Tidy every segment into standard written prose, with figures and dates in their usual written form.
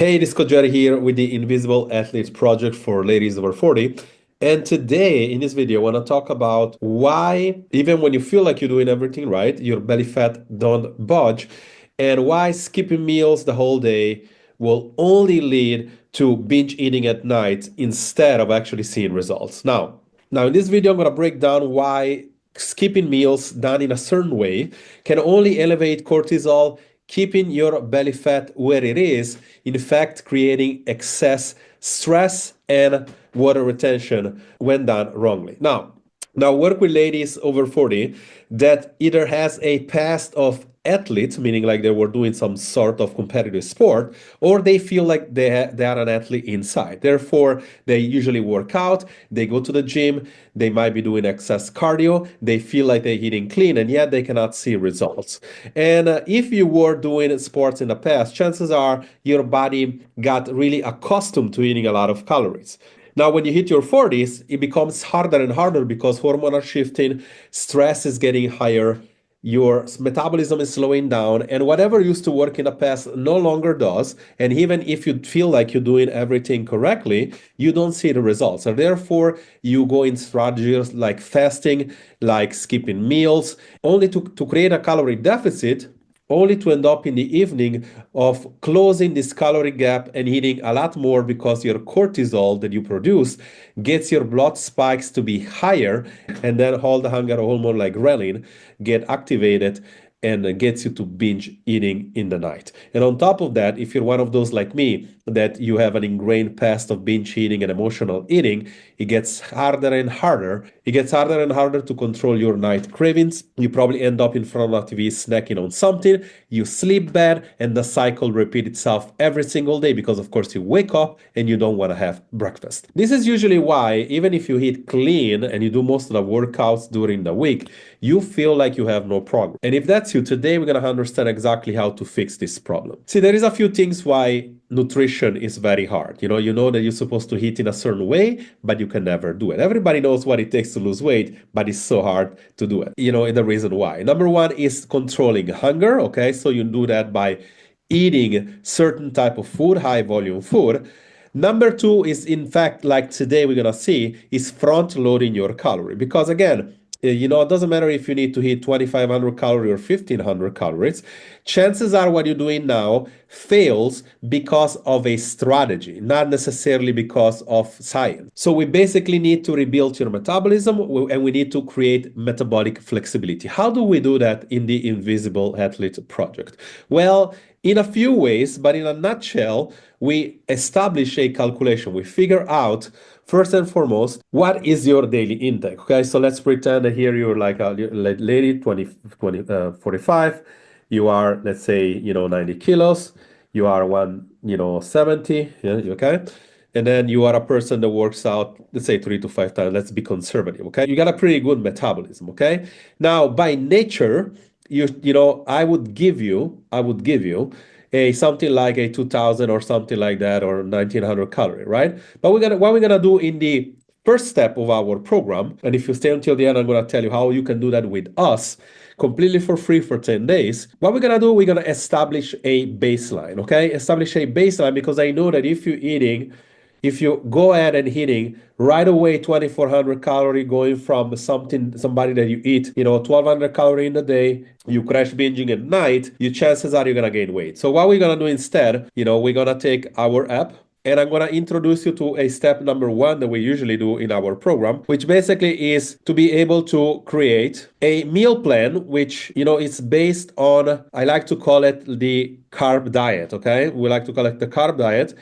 Hey, this is Jerry here with the Invisible Athletes Project for ladies over 40. And today in this video, I want to talk about why, even when you feel like you're doing everything right, your belly fat don't budge, and why skipping meals the whole day will only lead to binge eating at night instead of actually seeing results. Now in this video, I'm going to break down why skipping meals done in a certain way can only elevate cortisol, keeping your belly fat where it is, in fact, creating excess stress and water retention when done wrongly. Now work with ladies over 40 that either has a past of athletes, meaning like they were doing some sort of competitive sport, or they feel like they are an athlete inside. Therefore, they usually work out, they go to the gym, they might be doing excess cardio, they feel like they're eating clean, and yet they cannot see results. And if you were doing sports in the past, chances are your body got really accustomed to eating a lot of calories. Now, when you hit your 40s, it becomes harder and harder because hormones are shifting, stress is getting higher, your metabolism is slowing down, and whatever used to work in the past no longer does. And even if you feel like you're doing everything correctly, you don't see the results. And therefore, you go in strategies like fasting, like skipping meals, only to create a calorie deficit, only to end up in the evening of closing this calorie gap and eating a lot more because your cortisol that you produce gets your blood spikes to be higher, and then all the hunger hormone like ghrelin get activated and gets you to binge eating in the night. And on top of that, if you're one of those like me, that you have an ingrained past of binge eating and emotional eating, it gets harder and harder. It gets harder and harder to control your night cravings. You probably end up in front of the TV snacking on something, you sleep bad, and the cycle repeats itself every single day because, of course, you wake up and you don't want to have breakfast. This is usually why, even if you eat clean and you do most of the workouts during the week, you feel like you have no progress. And if that's you, today we're going to understand exactly how to fix this problem. See, there is a few things why nutrition is very hard. You know that you're supposed to eat in a certain way, but you can never do it. Everybody knows what it takes to lose weight, but it's so hard to do it. The reason why. Number one is controlling hunger. Okay, so you do that by eating certain type of food, high volume food. Number two is, in fact, like today we're gonna see, is front loading your calorie. Because again, it doesn't matter if you need to hit 2,500 calories or 1,500 calories. Chances are what you're doing now fails because of a strategy, not necessarily because of science. So we basically need to rebuild your metabolism, and we need to create metabolic flexibility. How do we do that in the Invisible Athlete Project? Well, in a few ways, but in a nutshell, we establish a calculation. We figure out, first and foremost, what is your daily intake? Okay, so let's pretend that here you're like a lady, 45. You are, let's say, 90 kilos. You are 170. Yeah, okay. And then you are a person that works out, let's say 3 to 5 times. Let's be conservative. Okay, you got a pretty good metabolism. Okay, now by nature, I would give you a something like a 2,000 or something like that, or 1,900 calorie, right? But what we're gonna do in the first step of our program, and if you stay until the end, I'm gonna tell you how you can do that with us completely for free for 10 days. What we're gonna do, we're gonna establish a baseline, okay? Establish a baseline, because I know that if you go ahead and hitting right away 2,400 calorie, going from somebody that you eat 1,200 calorie in the day, you crash binging at night, your chances are you're gonna gain weight. So what we're gonna do instead, we're gonna take our app, and I'm going to introduce you to a step number one that we usually do in our program, which basically is to be able to create a meal plan, which, it's based on, I like to call it the carb diet. Okay. We like to call it the carb diet.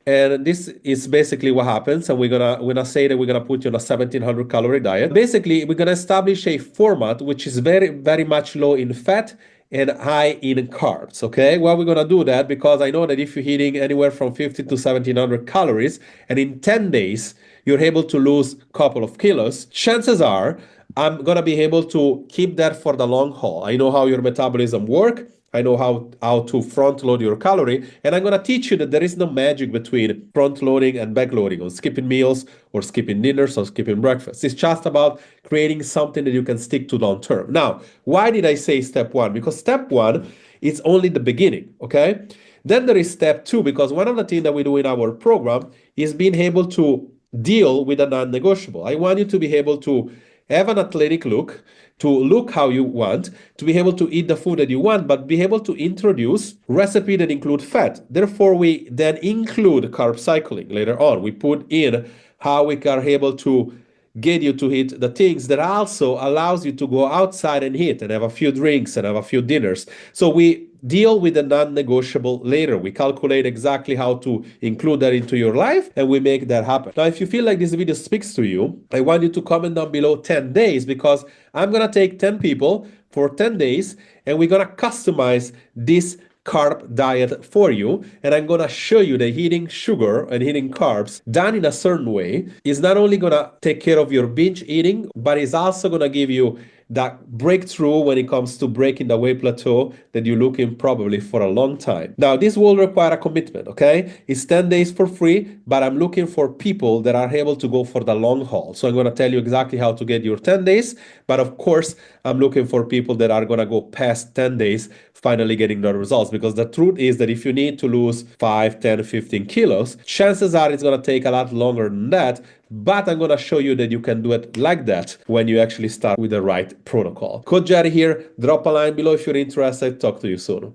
And this is basically what happens. And we're gonna say that we're gonna put you on a 1,700 calorie diet. Basically, we're gonna establish a format which is very, very much low in fat and high in carbs. Okay, well, we're gonna do that because I know that if you're eating anywhere from 50 to 1,700 calories, and in 10 days you're able to lose a couple of kilos, chances are I'm gonna be able to keep that for the long haul. I know how your metabolism works. I know how to front load your calorie, and I'm going to teach you that there is no magic between front loading and back loading, or skipping meals, or skipping dinners, or skipping breakfast. It's just about creating something that you can stick to long term. Now, why did I say step one? Because step one is only the beginning, okay? Then there is step two, because one of the things that we do in our program is being able to deal with a non-negotiable. I want you to be able to have an athletic look, to look how you want, to be able to eat the food that you want, but be able to introduce recipes that include fat. Therefore, we then include carb cycling later on. We put in how we are able to get you to eat the things that also allows you to go outside and eat and have a few drinks and have a few dinners. So we deal with the non-negotiable later. We calculate exactly how to include that into your life, and we make that happen. Now, if you feel like this video speaks to you, I want you to comment down below 10 days, because I'm going to take 10 people for 10 days, and we're going to customize this carb diet for you, and I'm gonna show you that eating sugar and eating carbs done in a certain way is not only gonna take care of your binge eating, but is also gonna give you that breakthrough when it comes to breaking the weight plateau that you're looking probably for a long time. Now, this will require a commitment, okay? It's 10 days for free, but I'm looking for people that are able to go for the long haul. So I'm going to tell you exactly how to get your 10 days, but of course, I'm looking for people that are going to go past 10 days finally getting the results, because the truth is that if you need to lose 5, 10, 15 kilos, chances are it's going to take a lot longer than that, but I'm going to show you that you can do it like that when you actually start with the right protocol. Coach Jerry here. Drop a line below if you're interested. Talk to you soon.